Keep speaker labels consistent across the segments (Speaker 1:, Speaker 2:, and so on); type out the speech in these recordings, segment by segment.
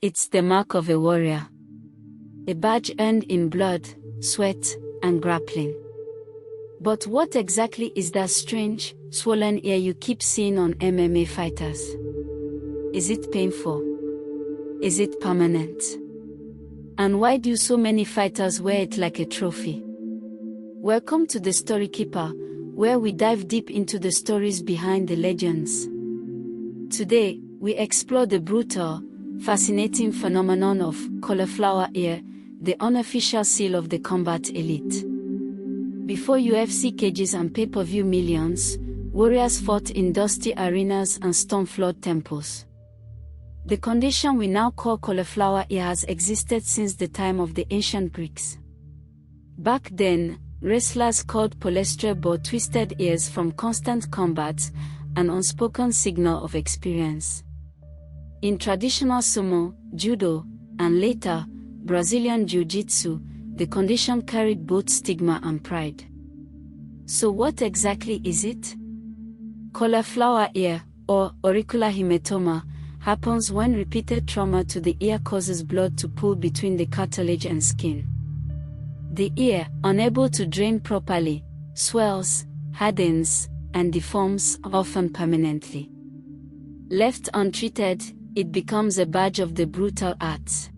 Speaker 1: It's the mark of a warrior. A badge earned in blood, sweat, and grappling. But what exactly is that strange, swollen ear you keep seeing on MMA fighters? Is it painful? Is it permanent? And why do so many fighters wear it like a trophy? Welcome to the Story Keeper, where we dive deep into the stories behind the legends. Today, we explore the brutal, fascinating phenomenon of cauliflower ear, the unofficial seal of the combat elite. Before UFC cages and pay-per-view millions, warriors fought in dusty arenas and stone-floored temples. The condition we now call cauliflower ear has existed since the time of the ancient Greeks. Back then, wrestlers called polystrate bore twisted ears from constant combat, an unspoken signal of experience. In traditional sumo, judo, and later, Brazilian jiu-jitsu, the condition carried both stigma and pride. So what exactly is it? Cauliflower ear, or auricular hematoma, happens when repeated trauma to the ear causes blood to pool between the cartilage and skin. The ear, unable to drain properly, swells, hardens, and deforms, often permanently. Left untreated, it becomes a badge of the brutal arts.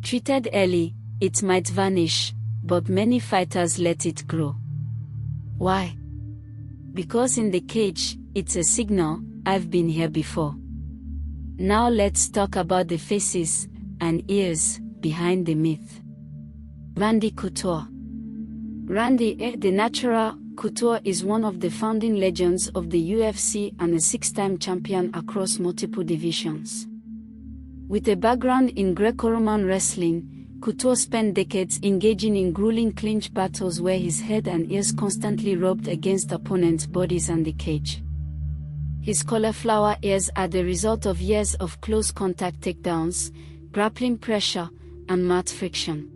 Speaker 1: Treated early, it might vanish, but many fighters let it grow. Why? Because in the cage, it's a signal, I've been here before. Now let's talk about the faces and ears behind the myth. Randy Couture. Randy, the natural, Couture is one of the founding legends of the UFC and a six-time champion across multiple divisions. With a background in Greco-Roman wrestling, Couture spent decades engaging in grueling clinch battles where his head and ears constantly rubbed against opponents' bodies and the cage. His cauliflower ears are the result of years of close contact takedowns, grappling pressure, and mat friction.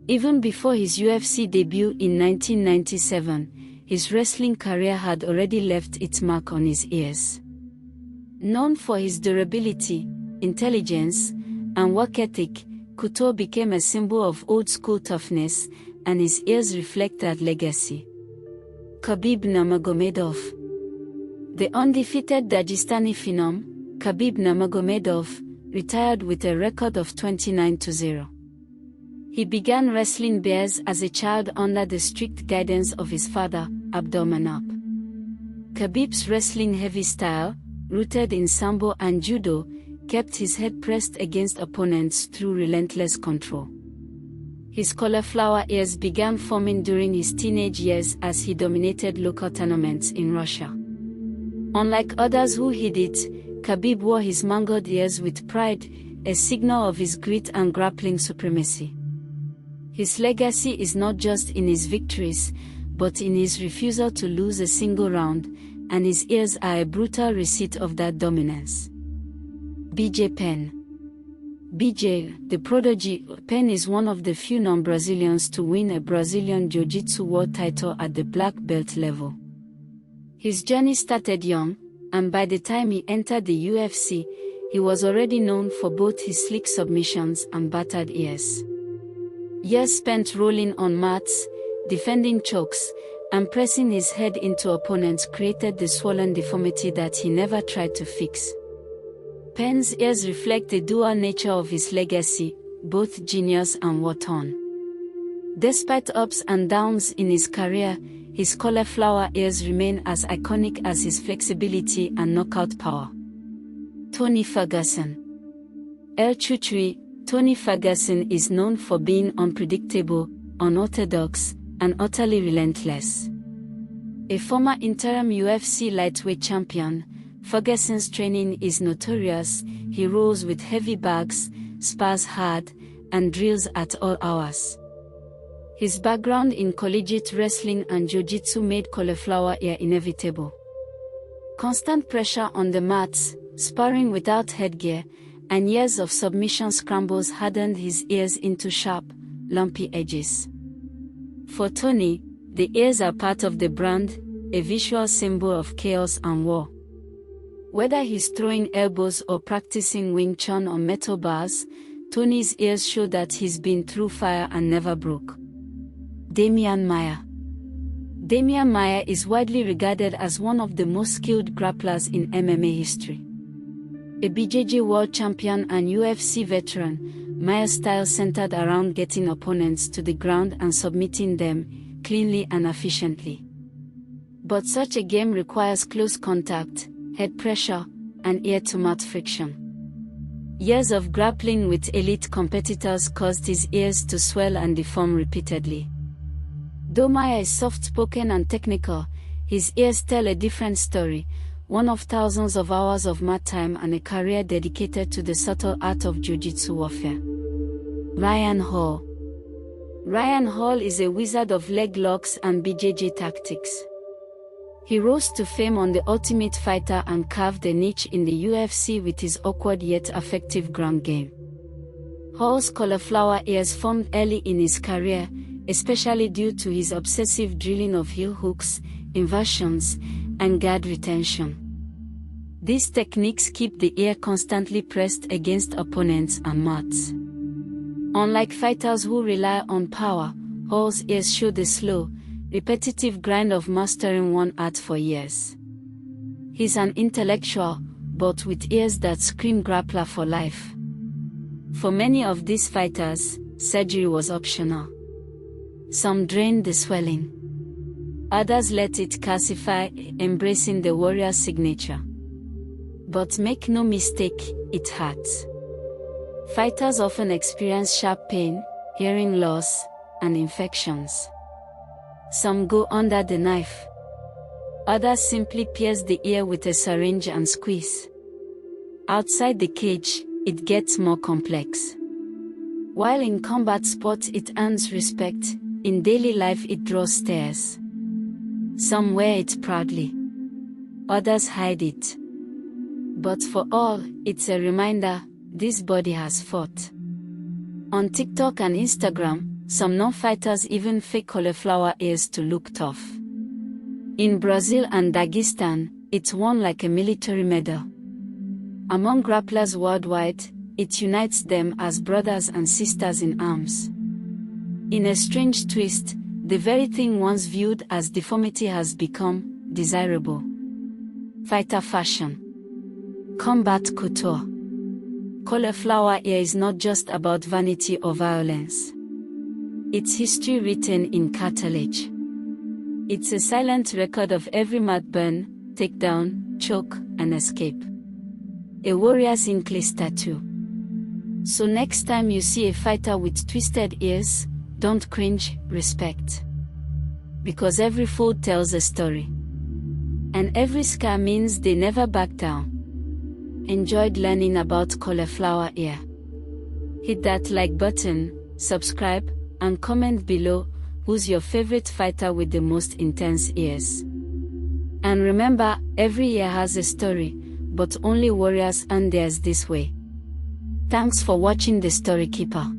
Speaker 1: Even before his UFC debut in 1997, his wrestling career had already left its mark on his ears. Known for his durability, intelligence, and work ethic, Couture became a symbol of old-school toughness, and his ears reflect that legacy. Khabib Nurmagomedov. The undefeated Dagestani phenom, Khabib Nurmagomedov, retired with a record of 29-0. He began wrestling bears as a child under the strict guidance of his father, Abdulmanap. Khabib's wrestling-heavy style, rooted in sambo and judo, kept his head pressed against opponents through relentless control. His cauliflower ears began forming during his teenage years as he dominated local tournaments in Russia. Unlike others who hid it, Khabib wore his mangled ears with pride, a signal of his grit and grappling supremacy. His legacy is not just in his victories, but in his refusal to lose a single round, and his ears are a brutal receipt of that dominance. BJ Penn. BJ, the prodigy, Penn is one of the few non-Brazilians to win a Brazilian Jiu-Jitsu world title at the black belt level. His journey started young, and by the time he entered the UFC, he was already known for both his slick submissions and battered ears. Years spent rolling on mats, defending chokes, and pressing his head into opponents created the swollen deformity that he never tried to fix. Penn's ears reflect the dual nature of his legacy, both genius and war-torn. Despite ups and downs in his career, his cauliflower ears remain as iconic as his flexibility and knockout power. Tony Ferguson. El Chuchui, Tony Ferguson is known for being unpredictable, unorthodox, and utterly relentless. A former interim UFC lightweight champion, Ferguson's training is notorious. He rolls with heavy bags, spars hard, and drills at all hours. His background in collegiate wrestling and jiu-jitsu made cauliflower ear inevitable. Constant pressure on the mats, sparring without headgear, and years of submission scrambles hardened his ears into sharp, lumpy edges. For Tony, the ears are part of the brand, a visual symbol of chaos and war. Whether he's throwing elbows or practicing Wing Chun on metal bars, Tony's ears show that he's been through fire and never broke. Demian Maia. Demian Maia is widely regarded as one of the most skilled grapplers in MMA history. A BJJ world champion and UFC veteran, Maia's style centered around getting opponents to the ground and submitting them, cleanly and efficiently. But such a game requires close contact, head pressure, and ear-to-mouth friction. Years of grappling with elite competitors caused his ears to swell and deform repeatedly. Though Maia is soft-spoken and technical, his ears tell a different story, one of thousands of hours of mat time and a career dedicated to the subtle art of jiu-jitsu warfare. Ryan Hall. Ryan Hall is a wizard of leg locks and BJJ tactics. He rose to fame on The Ultimate Fighter and carved a niche in the UFC with his awkward yet effective ground game. Hall's cauliflower ears formed early in his career, especially due to his obsessive drilling of heel hooks, inversions, and guard retention. These techniques keep the ear constantly pressed against opponents and mats. Unlike fighters who rely on power, Hall's ears show the slow, repetitive grind of mastering one art for years. He's an intellectual, but with ears that scream grappler for life. For many of these fighters, surgery was optional. Some drained the swelling. Others let it calcify, embracing the warrior's signature. But make no mistake, it hurts. Fighters often experience sharp pain, hearing loss, and infections. Some go under the knife. Others simply pierce the ear with a syringe and squeeze. Outside the cage, it gets more complex. While in combat sports it earns respect, in daily life it draws stares. Some wear it proudly. Others hide it. But for all, it's a reminder, this body has fought. On TikTok and Instagram, some non-fighters even fake cauliflower ears to look tough. In Brazil and Dagestan, it's worn like a military medal. Among grapplers worldwide, it unites them as brothers and sisters in arms. In a strange twist, the very thing once viewed as deformity has become desirable. Fighter fashion. Combat couture. Cauliflower ear is not just about vanity or violence. It's history written in cartilage. It's a silent record of every mat burn, takedown, choke, and escape. A warrior's inkling tattoo. So next time you see a fighter with twisted ears, don't cringe, respect. Because every fold tells a story. And every scar means they never back down. Enjoyed learning about cauliflower ear? Hit that like button, subscribe, and comment below who's your favorite fighter with the most intense ears. And remember, every ear has a story, but only warriors earn theirs this way. Thanks for watching The Story Keeper.